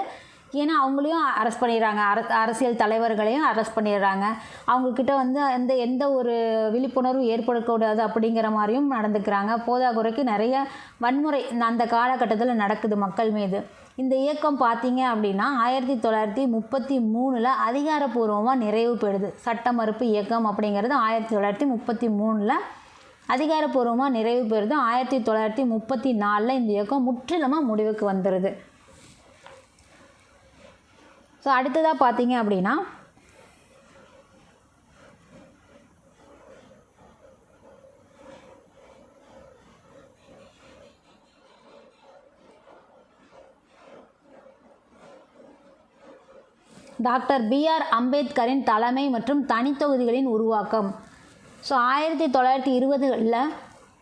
ஏன்னா அவங்களையும் அரெஸ்ட் பண்ணிடுறாங்க, அரசியல் தலைவர்களையும் அரெஸ்ட் பண்ணிடுறாங்க. அவங்கக்கிட்ட வந்து எந்த ஒரு விழிப்புணர்வும் ஏற்படக்கூடாது அப்படிங்கிற மாதிரியும் நடந்துக்கிறாங்க. போதாக்குறைக்கு நிறைய வன்முறை அந்த காலகட்டத்தில் நடக்குது மக்கள் மீது. இந்த இயக்கம் பார்த்திங்க அப்படின்னா 1933 அதிகாரப்பூர்வமாக நிறைவு பெறுது. சட்ட மறுப்பு இயக்கம் அப்படிங்கிறது 1933 அதிகாரப்பூர்வமாக நிறைவு பெறுது 1934 இந்த இயக்கம் முற்றிலுமாக முடிவுக்கு வந்துடுது. ஸோ அடுத்ததாக பார்த்தீங்க அப்படின்னா டாக்டர் பிஆர் அம்பேத்கரின் தலைமை மற்றும் தனித்தொகுதிகளின் உருவாக்கம். ஸோ 1920களில்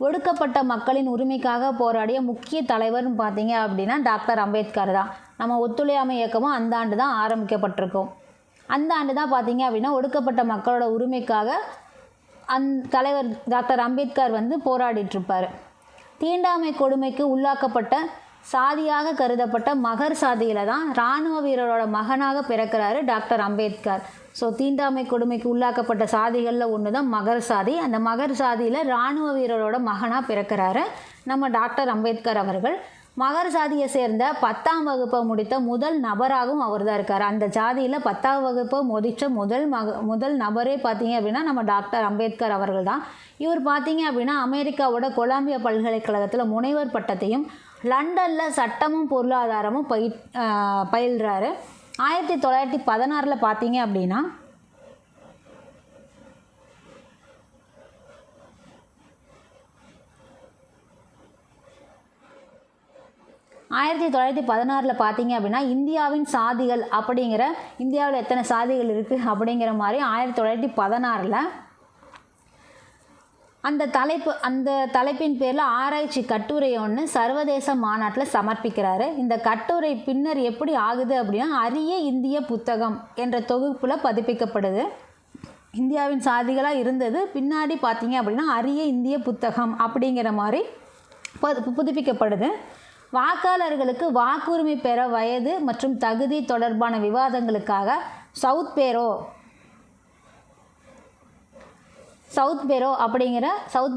ஒடுக்கப்பட்ட மக்களின் உரிமைக்காக போராடிய முக்கிய தலைவர்னு பார்த்தீங்க அப்படின்னா டாக்டர் அம்பேத்கர் தான். நம்ம ஒத்துழையாமை இயக்கமும் அந்த ஆண்டு தான் ஆரம்பிக்கப்பட்டிருக்கோம். அந்த ஆண்டு தான் பார்த்தீங்க அப்படின்னா ஒடுக்கப்பட்ட மக்களோட உரிமைக்காக தலைவர் டாக்டர் அம்பேத்கர் வந்து போராடிட்டுருப்பார். தீண்டாமை கொடுமைக்கு உள்ளாக்கப்பட்ட சாதியாக கருதப்பட்ட மகர் சாதியில் தான் இராணுவ வீரரோட மகனாக பிறக்கிறாரு டாக்டர் அம்பேத்கர். ஸோ தீண்டாமை கொடுமைக்கு உள்ளாக்கப்பட்ட சாதிகளில் ஒன்று தான் மகர் சாதி. அந்த மகர் சாதியில் இராணுவ வீரரோட மகனாக பிறக்கிறாரு நம்ம டாக்டர் அம்பேத்கர் அவர்கள். மகர் சாதியை சேர்ந்த 10ஆம் வகுப்பை முடித்த முதல் நபராகவும் அவர் தான் இருக்கார். அந்த ஜாதியில் 10ஆம் வகுப்பை முடித்த முதல் நபரே பார்த்தீங்க அப்படின்னா நம்ம டாக்டர் அம்பேத்கர் அவர்கள் தான். இவர் பார்த்தீங்க அப்படின்னா அமெரிக்காவோட கொலம்பியா பல்கலைக்கழகத்தில் முனைவர் பட்டத்தையும் லண்டனில் சட்டமும் பொருளாதாரமும் பயில்றாரு. 1916 பார்த்தீங்க அப்படின்னா 1916 பார்த்தீங்க அப்படின்னா இந்தியாவின் சாதிகள் அப்படிங்கிற இந்தியாவில் எத்தனை சாதிகள் இருக்குது அப்படிங்கிற மாதிரி 1916 அந்த தலைப்பின் பேரில் ஆராய்ச்சி கட்டுரை ஒன்று சர்வதேச மாநாட்டில் சமர்ப்பிக்கிறாரு. இந்த கட்டுரை பின்னர் எப்படி ஆகுது அப்படின்னா அரிய இந்திய புத்தகம் என்ற தொகுப்பில் பதிப்பிக்கப்படுது. இந்தியாவின் சாதிகளாக இருந்தது, பின்னாடி பார்த்தீங்க அப்படின்னா அரிய இந்திய புத்தகம் அப்படிங்கிற மாதிரி புதுப்பிக்கப்படுது. வாக்காளர்களுக்கு வாக்குரிமை பெற வயது மற்றும் தகுதி தொடர்பான விவாதங்களுக்காக சவுத்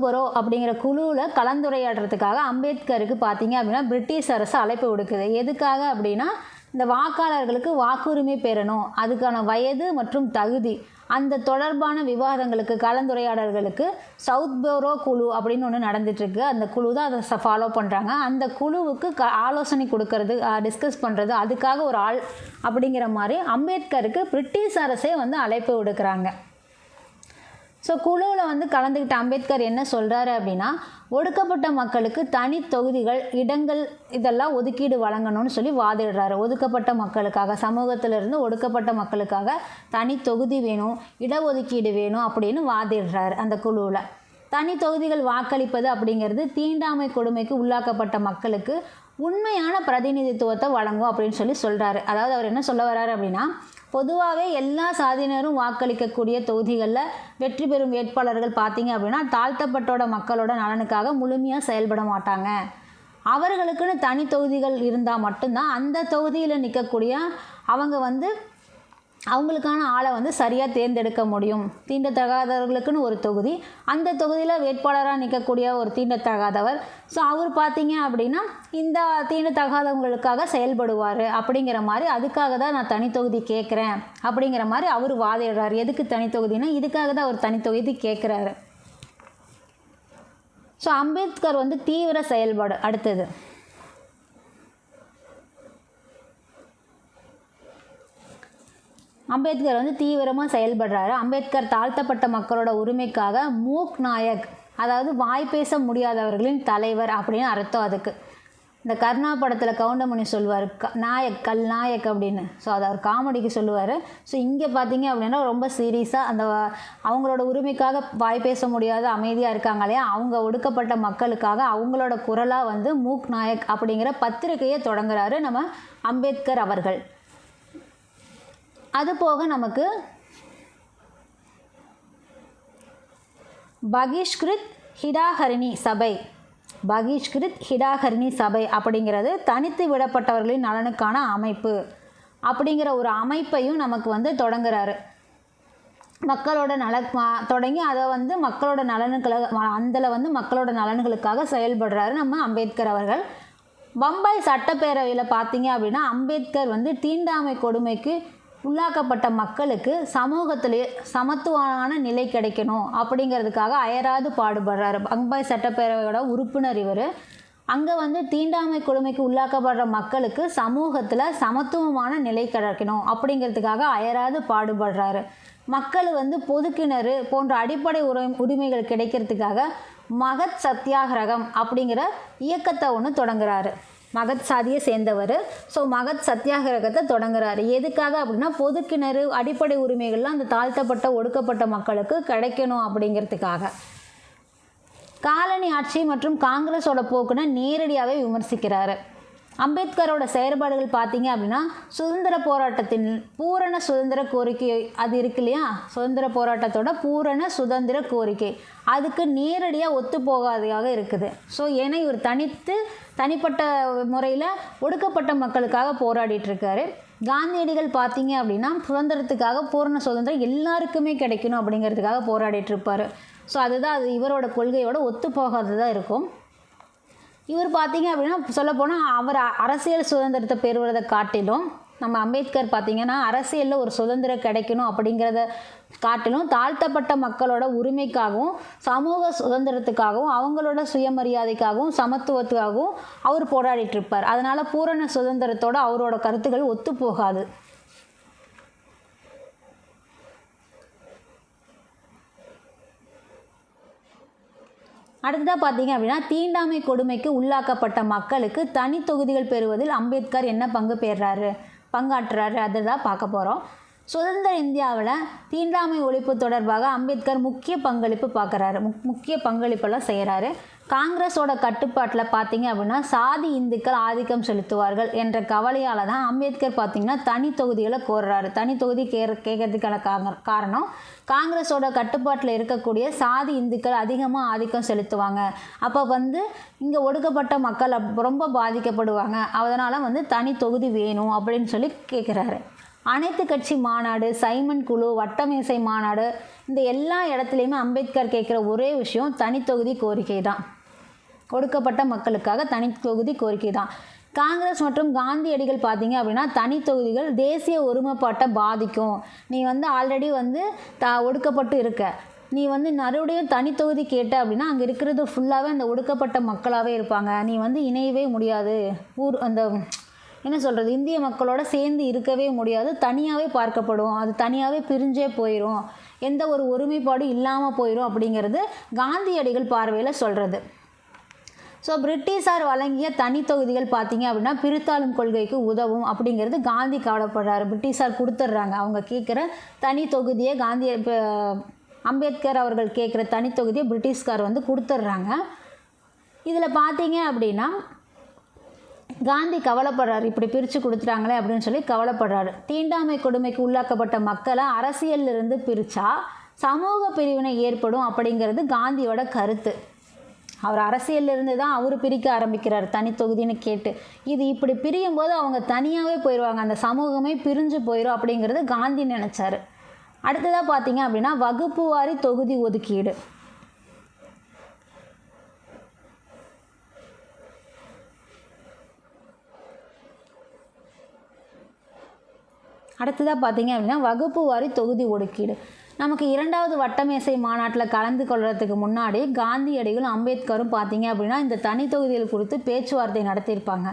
போரோ அப்படிங்கிற குழுவில் கலந்துரையாடுறதுக்காக அம்பேத்கருக்கு பார்த்தீங்க அப்படின்னா பிரிட்டிஷ் அரசு அழைப்பு விடுக்குது. எதுக்காக அப்படின்னா இந்த வாக்காளர்களுக்கு வாக்குரிமை பெறணும், அதுக்கான வயது மற்றும் தகுதி அந்த தொடர்பான விவாதங்களுக்கு கலந்துரையாடல்களுக்கு சவுத் போரோ குழு அப்படின்னு ஒன்று நடந்துட்டுருக்கு. அந்த குழு தான் அதை ஃபாலோ பண்ணுறாங்க. அந்த குழுவுக்கு ஆலோசனை கொடுக்கறது, டிஸ்கஸ் பண்ணுறது, அதுக்காக ஒரு ஆள் அப்படிங்கிற மாதிரி அம்பேத்கருக்கு பிரிட்டிஷ் அரசே வந்து அழைப்பு விடுக்கிறாங்க. ஸோ குழுவில் வந்து கலந்துக்கிட்ட அம்பேத்கர் என்ன சொல்கிறாரு அப்படின்னா ஒடுக்கப்பட்ட மக்களுக்கு தனி தொகுதிகள், இடங்கள் இதெல்லாம் ஒதுக்கீடு வழங்கணும்னு சொல்லி வாதிடுறாரு. ஒதுக்கப்பட்ட மக்களுக்காக, சமூகத்திலிருந்து ஒடுக்கப்பட்ட மக்களுக்காக தனி தொகுதி வேணும், இடஒதுக்கீடு வேணும் அப்படின்னு வாதிடுறாரு அந்த குழுவில். தனி தொகுதிகள் வாக்களிப்பது அப்படிங்கிறது தீண்டாமை கொடுமைக்கு உள்ளாக்கப்பட்ட மக்களுக்கு உண்மையான பிரதிநிதித்துவத்தை வழங்கும் அப்படின்னு சொல்லி சொல்கிறாரு. அதாவது அவர் என்ன சொல்ல வர்றாரு அப்படின்னா பொதுவாகவே எல்லா சாதியினரும் வாக்களிக்கக்கூடிய தொகுதிகளில் வெற்றி பெறும் வேட்பாளர்கள் பார்த்தீங்க அப்படின்னா தாழ்த்தப்பட்டோட மக்களோட நலனுக்காக முழுமையாக செயல்பட மாட்டாங்க. அவர்களுக்குன்னு தனி தொகுதிகள் இருந்தால் மட்டும்தான் அந்த தொகுதியில் நிற்கக்கூடிய அவங்க வந்து அவங்களுக்கான ஆளை வந்து சரியாக தேர்ந்தெடுக்க முடியும். தீண்டத்தகாதவர்களுக்குன்னு ஒரு தொகுதி, அந்த தொகுதியில் வேட்பாளராக நிற்கக்கூடிய ஒரு தீண்டத்தகாதவர். ஸோ அவர் பார்த்தீங்க அப்படின்னா இந்த தீண்டத்தகாதவங்களுக்காக செயல்படுவார் அப்படிங்கிற மாதிரி, அதுக்காக தான் நான் தனி தொகுதி கேட்குறேன் அப்படிங்கிற மாதிரி அவர் வாதிடுறார். எதுக்கு தனி தொகுதினா இதுக்காக தான் அவர் தனி தொகுதி கேட்குறாரு. ஸோ அம்பேத்கர் வந்து தீவிர செயல்பாடு. அடுத்தது அம்பேத்கர் வந்து தீவிரமாக செயல்படுறாரு. அம்பேத்கர் தாழ்த்தப்பட்ட மக்களோட உரிமைக்காக மூக் நாயக், அதாவது வாய் பேச முடியாதவர்களின் தலைவர் அப்படின்னு அர்த்தம். அதுக்கு இந்த கர்ணா படத்தில் கவுண்டமணி சொல்லுவார் கல் நாயக் அப்படின்னு. ஸோ அதை அவர் காமெடிக்கு சொல்லுவார். ஸோ இங்கே பார்த்தீங்க அப்படின்னா ரொம்ப சீரியஸாக அந்த அவங்களோட உரிமைக்காக வாய் பேச முடியாத அமைதியாக இருக்காங்க இல்லையா, அவங்க ஒடுக்கப்பட்ட மக்களுக்காக அவங்களோட குரலாக வந்து மூக் நாயக் அப்படிங்கிற பத்திரிகையை தொடங்குறாரு நம்ம அம்பேத்கர் அவர்கள். அதுபோக நமக்கு பகிஷ்கிருத் ஹிடாஹரிணி சபை அப்படிங்கிறது தனித்து விடப்பட்டவர்களின் நலனுக்கான அமைப்பு அப்படிங்கிற ஒரு அமைப்பையும் நமக்கு வந்து தொடங்குறாரு. மக்களோட தொடங்கி அதை வந்து மக்களோட நலன்களுக்காக செயல்படுறாரு நம்ம அம்பேத்கர் அவர்கள். பம்பாய் சட்டப்பேரவையில் பார்த்தீங்க அப்படின்னா அம்பேத்கர் வந்து தீண்டாமை கொடுமைக்கு உள்ளாக்கப்பட்ட மக்களுக்கு சமூகத்திலே சமத்துவமான நிலை கிடைக்கணும் அப்படிங்கிறதுக்காக அயராது பாடுபடுறாரு. பம்பாய் சட்டப்பேரவையோட உறுப்பினர் இவர். அங்கே வந்து தீண்டாமை கொடுமைக்கு உள்ளாக்கப்படுற மக்களுக்கு சமூகத்தில் சமத்துவமான நிலை கிடைக்கணும் அப்படிங்கிறதுக்காக அயராது பாடுபடுறாரு. மக்கள் வந்து பொதுக்கிணறு போன்ற அடிப்படை உரிமைகள் கிடைக்கிறதுக்காக மகத் சத்தியாகிரகம் அப்படிங்கிற இயக்கத்தை ஒன்று தொடங்குறாரு. மகத் சாதியை சேர்ந்தவர். ஸோ மகத் சத்தியாகிரகத்தை தொடங்குறாரு. எதுக்காக அப்படின்னா பொதுக்கிணறு அடிப்படை உரிமைகள்லாம் அந்த தாழ்த்தப்பட்ட ஒடுக்கப்பட்ட மக்களுக்கு கிடைக்கணும் அப்படிங்கிறதுக்காக. காலனி ஆட்சி மற்றும் காங்கிரஸோட போக்குனை நேரடியாகவே விமர்சிக்கிறாரு. அம்பேத்கரோட செயற்பாடுகள் பார்த்தீங்க அப்படின்னா சுதந்திர போராட்டத்தின் பூரண சுதந்திர கோரிக்கை அது இருக்கு இல்லையா, சுதந்திர போராட்டத்தோட பூரண சுதந்திர கோரிக்கை அதுக்கு நேரடியாக ஒத்து போகாதையாக இருக்குது. ஸோ ஏன்னா இவர் தனிப்பட்ட முறையில் ஒடுக்கப்பட்ட மக்களுக்காக போராடிட்டு இருக்காரு. காந்தியடிகள் பார்த்தீங்க அப்படின்னா சுதந்திரத்துக்காக பூரண சுதந்திரம் எல்லாருக்குமே கிடைக்கணும் அப்படிங்கிறதுக்காக போராடிட்டு இருப்பார். ஸோ அதுதான் அது இவரோட கொள்கையோட ஒத்து போகாததாக இருக்கும். இவர் பார்த்தீங்க அப்படின்னா சொல்லப்போனால் அவர் அரசியல் சுதந்திரத்தை பெறுவதை காட்டிலும் நம்ம அம்பேத்கர் பார்த்திங்கன்னா அரசியலில் ஒரு சுதந்திரம் கிடைக்கணும் அப்படிங்கிறத காட்டிலும் தாழ்த்தப்பட்ட மக்களோட உரிமைக்காகவும் சமூக சுதந்திரத்துக்காகவும் அவங்களோட சுயமரியாதைக்காகவும் சமத்துவத்துக்காகவும் அவர் போராடிட்டு இருப்பார். அதனால் பூரண சுதந்திரத்தோடு அவரோட கருத்துக்கள் ஒத்து போகாது. அடுத்ததாக பார்த்தீங்க அப்படின்னா தீண்டாமை கொடுமைக்கு உள்ளாக்கப்பட்ட மக்களுக்கு தனி தொகுதிகள் பெறுவதில் அம்பேத்கர் என்ன பங்காற்றுறாரு அதை தான் பார்க்க போகிறோம். சுதந்திர இந்தியாவில் தீண்டாமை ஒழிப்பு தொடர்பாக அம்பேத்கர் முக்கிய பங்களிப்பெல்லாம் செய்கிறாரு. காங்கிரஸோட கட்டுப்பாட்டில் பார்த்தீங்க அப்படின்னா சாதி இந்துக்கள் ஆதிக்கம் செலுத்துவார்கள் என்ற கவலையால் தான் அம்பேத்கர் பார்த்திங்கன்னா தனி தொகுதிகளை கோர்றாரு. தனி தொகுதி கேட்கறதுக்கான காரணம் காங்கிரஸோட கட்டுப்பாட்டில் இருக்கக்கூடிய சாதி இந்துக்கள் அதிகமாக ஆதிக்கம் செலுத்துவாங்க. அப்போ வந்து இங்கே ஒடுக்கப்பட்ட மக்கள் ரொம்ப பாதிக்கப்படுவாங்க. அதனால் வந்து தனி தொகுதி வேணும் அப்படின்னு சொல்லி கேட்குறாரு. அனைத்து கட்சி மாநாடு, சைமன் குழு, வட்டமேசை மாநாடு இந்த எல்லா இடத்துலையுமே அம்பேத்கர் கேட்குற ஒரே விஷயம் தனித்தொகுதி கோரிக்கை தான். ஒடுக்கப்பட்ட மக்களுக்காக தனித்தொகுதி கோரிக்கை தான். காங்கிரஸ் மற்றும் காந்தியடிகள் பார்த்தீங்க அப்படின்னா தனி தொகுதிகள் தேசிய ஒருமைப்பாட்டை பாதிக்கும். நீ வந்து ஆல்ரெடி வந்து ஒடுக்கப்பட்டு இருக்க, நீ வந்து மறுபடியும் தனித்தொகுதி கேட்ட அப்படின்னா அங்கே இருக்கிறது ஃபுல்லாகவே அந்த ஒடுக்கப்பட்ட மக்களாகவே இருப்பாங்க. நீ வந்து இணையவே முடியாது. என்ன சொல்கிறது, இந்திய மக்களோட சேர்ந்து இருக்கவே முடியாது. தனியாகவே பார்க்கப்படும். அது தனியாகவே பிரிஞ்சே போயிடும். எந்த ஒரு ஒருமைப்பாடும் இல்லாமல் போயிடும் அப்படிங்கிறது காந்தியடிகள் பார்வையில் சொல்கிறது. ஸோ பிரிட்டிஷார் வழங்கிய தனி தொகுதிகள் பார்த்தீங்க அப்படின்னா பிரித்தாளும் கொள்கைக்கு உதவும் அப்படிங்கிறது காந்தி கவலைப்படுறாரு. பிரிட்டிஷார் கொடுத்துட்றாங்க. அவங்க கேட்குற தனி தொகுதியை அம்பேத்கர் அவர்கள் கேட்குற தனி தொகுதியை பிரிட்டிஷ்கார் வந்து கொடுத்துட்றாங்க. இதில் பார்த்தீங்க அப்படின்னா காந்தி கவலைப்படுறாரு. இப்படி பிரித்து கொடுத்துட்டாங்களே அப்படின்னு சொல்லி கவலைப்படுறாரு. தீண்டாமை கொடுமைக்கு உள்ளாக்கப்பட்ட மக்களை அரசியலிருந்து பிரித்தா சமூக பிரிவினை ஏற்படும் அப்படிங்கிறது காந்தியோட கருத்து. அவர் அரசியலிருந்து தான் அவர் பிரிக்க ஆரம்பிக்கிறார் தனி தொகுதின்னு கேட்டு. இது இப்படி பிரியும் போது அவங்க தனியாகவே போயிடுவாங்க, அந்த சமூகமே பிரிஞ்சு போயிடும் அப்படிங்கிறது காந்தி நினச்சார். அடுத்ததாக பார்த்தீங்க அப்படின்னா வகுப்பு வாரி தொகுதி ஒதுக்கீடு. அடுத்ததாக பார்த்தீங்க அப்படின்னா வகுப்பு வாரி தொகுதி ஒதுக்கீடு. நமக்கு 2வது வட்டமேசை மாநாட்டில் கலந்து கொள்கிறதுக்கு முன்னாடி காந்தியடிகளும் அம்பேத்கரும் பார்த்தீங்க அப்படின்னா இந்த தனி தொகுதிகள் குறித்து பேச்சுவார்த்தை நடத்தியிருப்பாங்க.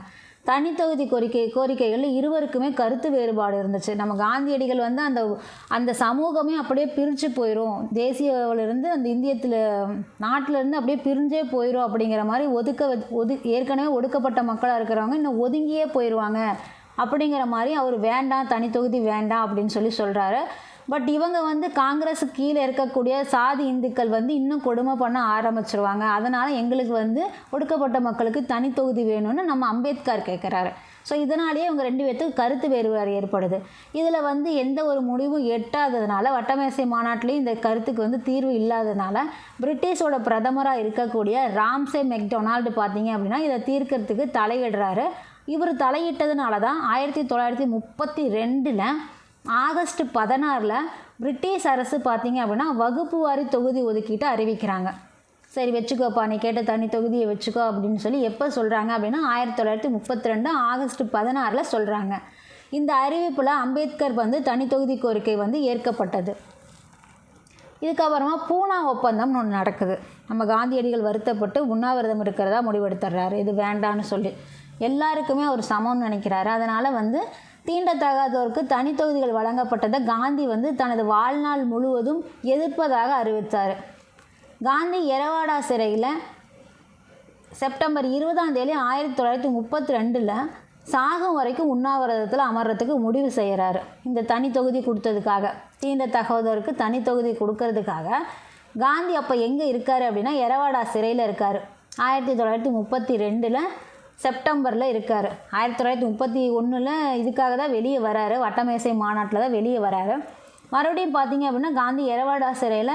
தனி தொகுதி கோரிக்கைகளில் இருவருக்குமே கருத்து வேறுபாடு இருந்துச்சு. நம்ம காந்தியடிகள் வந்து அந்த சமூகமே அப்படியே பிரித்து போயிடும், தேசியவிலிருந்து அந்த இந்தியத்தில் நாட்டிலேருந்து அப்படியே பிரிஞ்சே போயிடும் அப்படிங்கிற மாதிரி ஏற்கனவே ஒடுக்கப்பட்ட மக்களாக இருக்கிறவங்க இன்னும் ஒதுங்கியே போயிடுவாங்க அப்படிங்கிற மாதிரி அவர் வேண்டாம், தனி தொகுதி வேண்டாம் அப்படின்னு சொல்கிறாரு. பட் இவங்க வந்து காங்கிரஸுக்கு கீழே இருக்கக்கூடிய சாதி இந்துக்கள் வந்து இன்னும் கொடுமை பண்ண ஆரம்பிச்சிருவாங்க. அதனால் எங்களுக்கு வந்து ஒடுக்கப்பட்ட மக்களுக்கு தனி தொகுதி வேணும்னு நம்ம அம்பேத்கர் கேட்குறாரு. ஸோ இதனாலேயே இவங்க 2 பேர்த்துக்கு கருத்து வேறுபாடு ஏற்படுது. இதில் வந்து எந்த ஒரு முடிவும் எட்டாததுனால வட்டமேசை மாநாட்டிலையும் இந்த கருத்துக்கு வந்து தீர்வு இல்லாததுனால பிரிட்டிஷோட பிரதமராக இருக்கக்கூடிய ராம்சே மெக்டொனால்டு பார்த்தீங்க அப்படின்னா இதை தீர்க்கறதுக்கு தலையிடுறாரு. இவர் தலையிட்டதுனால தான் 1932 ஆகஸ்ட் 16 பிரிட்டிஷ் அரசு பார்த்தீங்க அப்படின்னா வகுப்பு வாரி தொகுதி ஒதுக்கீட்டை அறிவிக்கிறாங்க. சரி வச்சுக்கோப்பா, நீ கேட்ட தனி தொகுதியை வச்சுக்கோ அப்படின்னு சொல்லி எப்போ சொல்கிறாங்க அப்படின்னா 1932 ஆகஸ்ட் 16 சொல்கிறாங்க. இந்த அறிவிப்பில் அம்பேத்கர் வந்து தனி தொகுதி கோரிக்கை வந்து ஏற்கப்பட்டது. இதுக்கப்புறமா பூனா ஒப்பந்தம்னு ஒன்று நடக்குது. நம்ம காந்தியடிகள் வருத்தப்பட்டு உண்ணாவிரதம் இருக்கிறதா முடிவெடுத்துடுறாரு. இது வேண்டான்னு சொல்லி எல்லாருக்குமே அவர் சமம்னு நினைக்கிறாரு. அதனால் வந்து தீண்டத்தகாதோருக்கு தனி தொகுதிகள் வழங்கப்பட்டதை காந்தி வந்து தனது வாழ்நாள் முழுவதும் எதிர்ப்பதாக அறிவித்தார். காந்தி எரவாடா சிறையில் செப்டம்பர் 20 1932 சாகும் வரைக்கும் உண்ணாவிரதத்தில் அமர்றதுக்கு முடிவு செய்கிறாரு. இந்த தனி தொகுதி கொடுத்ததுக்காக, தீண்டத்தகாதோருக்கு தனி தொகுதி கொடுக்கறதுக்காக காந்தி அப்போ எங்கே இருக்கார் அப்படின்னா எரவாடா சிறையில் இருக்கார். 1932 செப்டம்பரில் இருக்கார். 1931 இதுக்காக தான் வெளியே வராரு. வட்டமேசை மாநாட்டில் தான் வெளியே வராரு. மறுபடியும் பார்த்தீங்க அப்படின்னா காந்தி எரவாடா சிறையில்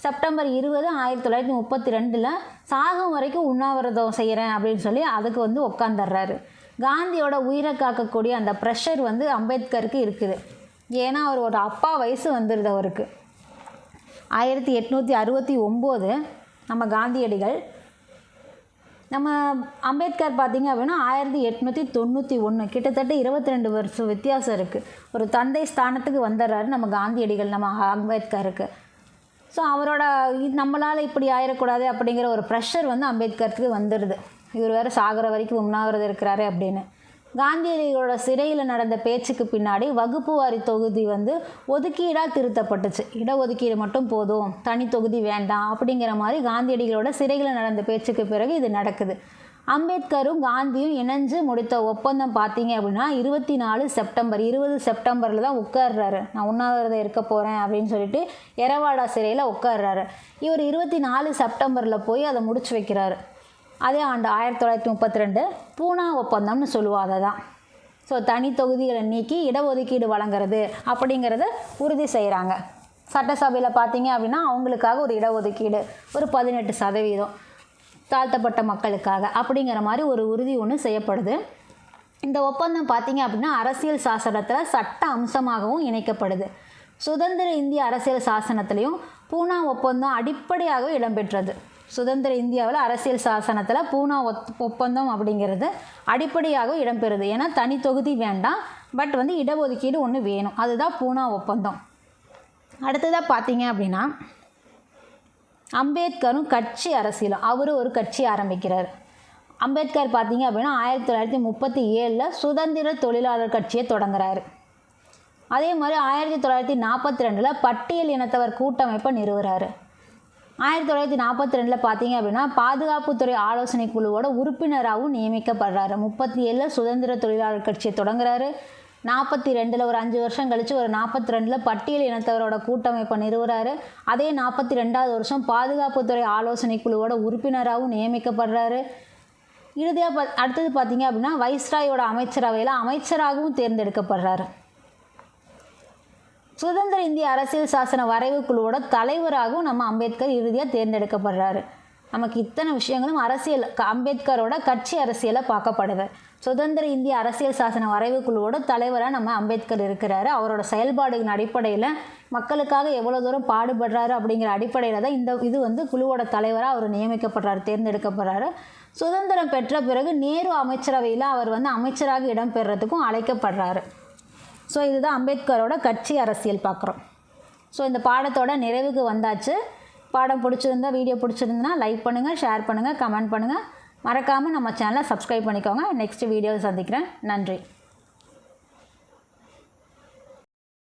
செப்டம்பர் 20 1932 சாகும் வரைக்கும் உண்ணாவிரதம் செய்கிறேன் அப்படின்னு சொல்லி அதுக்கு வந்து உட்காந்துடுறாரு. காந்தியோட உயிரை காக்கக்கூடிய அந்த ப்ரெஷர் வந்து அம்பேத்கருக்கு இருக்குது. ஏன்னா அவரோட அப்பா வயசு வந்துடுது அவருக்கு. 1869 நம்ம காந்தியடிகள், நம்ம அம்பேத்கர் பார்த்திங்க அப்படின்னா 1891, கிட்டத்தட்ட 22 வருஷம் வித்தியாசம் இருக்குது. ஒரு தந்தை ஸ்தானத்துக்கு வந்துடுறாரு நம்ம காந்தியடிகள் நம்ம அம்பேத்கருக்கு. ஸோ அவரோட நம்மளால் இப்படி ஆயிடக்கூடாது அப்படிங்கிற ஒரு ப்ரெஷர் வந்து அம்பேத்கருக்கு வந்துடுது. இவர் வேறு சாகிற வரைக்கும் உண்ணாவிரதம் இருக்கிறாரு அப்படின்னு. காந்தியடிகளோட சிறையில் நடந்த பேச்சுக்கு பின்னாடி வகுப்பு வாரி தொகுதி வந்து ஒதுக்கீடாக திருத்தப்பட்டுச்சு. இடஒதுக்கீடு மட்டும் போதும், தனி தொகுதி வேண்டாம் அப்படிங்கிற மாதிரி காந்தியடிகளோட சிறையில் நடந்த பேச்சுக்கு பிறகு இது நடக்குது. அம்பேத்கரும் காந்தியும் இணைஞ்சு முடித்த ஒப்பந்தம் பார்த்தீங்க அப்படின்னா 20 செப்டம்பரில் தான் உட்கார்றாரு. நான் உண்ணாவிரதம் இருக்க போகிறேன் அப்படின்னு சொல்லிட்டு எரவாடா சிறையில் உட்கார்றாரு. இவர் 24 செப்டம்பரில் போய் அதை முடிச்சு வைக்கிறாரு. அதே ஆண்டு 1932 பூனா ஒப்பந்தம்னு சொல்லுவோம் அதை தான். ஸோ தனி தொகுதிகளை நீக்கி இடஒதுக்கீடு வழங்குறது அப்படிங்கிறத உறுதி செய்கிறாங்க. சட்டசபையில் பார்த்தீங்க அப்படின்னா அவங்களுக்காக ஒரு இடஒதுக்கீடு ஒரு 18% தாழ்த்தப்பட்ட மக்களுக்காக அப்படிங்கிற மாதிரி ஒரு உறுதி ஒன்று செய்யப்படுது. இந்த ஒப்பந்தம் பார்த்தீங்க அப்படின்னா அரசியல் சாசனத்தில் சட்ட அம்சமாகவும் இணைக்கப்படுது. சுதந்திர இந்திய அரசியல் சாசனத்திலையும் பூனா ஒப்பந்தம் அடிப்படையாகவே இடம்பெற்றது. சுதந்திர இந்தியாவில் அரசியல் சாசனத்தில் பூனா ஒப்பந்தம் அப்படிங்கிறது அடிப்படையாக இடம்பெறுது. ஏன்னா தனி தொகுதி வேண்டாம், பட் வந்து இடஒதுக்கீடு ஒன்று வேணும். அதுதான் பூனா ஒப்பந்தம். அடுத்ததாக பார்த்தீங்க அப்படின்னா அம்பேத்கரும் கட்சி அரசியலும், அவரும் ஒரு கட்சி ஆரம்பிக்கிறார். அம்பேத்கர் பார்த்தீங்க அப்படின்னா 1937 சுதந்திர தொழிலாளர் கட்சியை தொடங்குறாரு. அதே மாதிரி 1942 பட்டியல் இனத்தவர் கூட்டமைப்பை நிறுவுறாரு. 1942 பார்த்தீங்க அப்படின்னா பாதுகாப்புத்துறை ஆலோசனை குழுவோட உறுப்பினராகவும் நியமிக்கப்படுறாரு. 37 சுதந்திர தொழிலாளர் கட்சியை தொடங்குறாரு. 42 ஒரு 5 வருஷம் கழித்து ஒரு 42 பட்டியல் இனத்தவரோட கூட்டமைப்பை நிறுவுறாரு. அதே 42வது வருஷம் பாதுகாப்புத்துறை ஆலோசனை குழுவோட உறுப்பினராகவும் நியமிக்கப்படுறாரு. இறுதியாக அடுத்தது பார்த்தீங்க அப்படின்னா வைஸ்ராயோட அமைச்சரவையில் அமைச்சராகவும் தேர்ந்தெடுக்கப்படுறாரு. சுதந்திர இந்திய அரசியல் சாசன வரைவு குழுவோட தலைவராகவும் நம்ம அம்பேத்கர் இறுதியாக தேர்ந்தெடுக்கப்படுறாரு. நமக்கு இத்தனை விஷயங்களும் அரசியல் அம்பேத்கரோட கட்சி அரசியலை பார்க்கப்படுது. சுதந்திர இந்திய அரசியல் சாசன வரைவு குழுவோட தலைவராக நம்ம அம்பேத்கர் இருக்கிறாரு. அவரோட செயல்பாடுகளின் அடிப்படையில் மக்களுக்காக எவ்வளோ தூரம் பாடுபடுறாரு அப்படிங்கிற அடிப்படையில் தான் இது வந்து குழுவோட தலைவராக அவர் நியமிக்கப்படுறாரு, தேர்ந்தெடுக்கப்படுறாரு. சுதந்திரம் பெற்ற பிறகு நேரு அமைச்சரவையில் அவர் வந்து அமைச்சராக இடம்பெறத்துக்கும் அழைக்கப்படுறாரு. ஸோ இதுதான் அம்பேத்கரோட கட்சி அரசியல் பார்க்குறோம். ஸோ இந்த பாடத்தோட நிறைவுக்கு வந்தாச்சு. பாடம் பிடிச்சிருந்தா, வீடியோ பிடிச்சிருந்தனா லைக் பண்ணுங்கள், ஷேர் பண்ணுங்கள், கமெண்ட் பண்ணுங்கள். மறக்காமல் நம்ம சேனலை சப்ஸ்கிரைப் பண்ணிக்கோங்க. நெக்ஸ்ட் வீடியோவை சந்திக்கிறேன். நன்றி.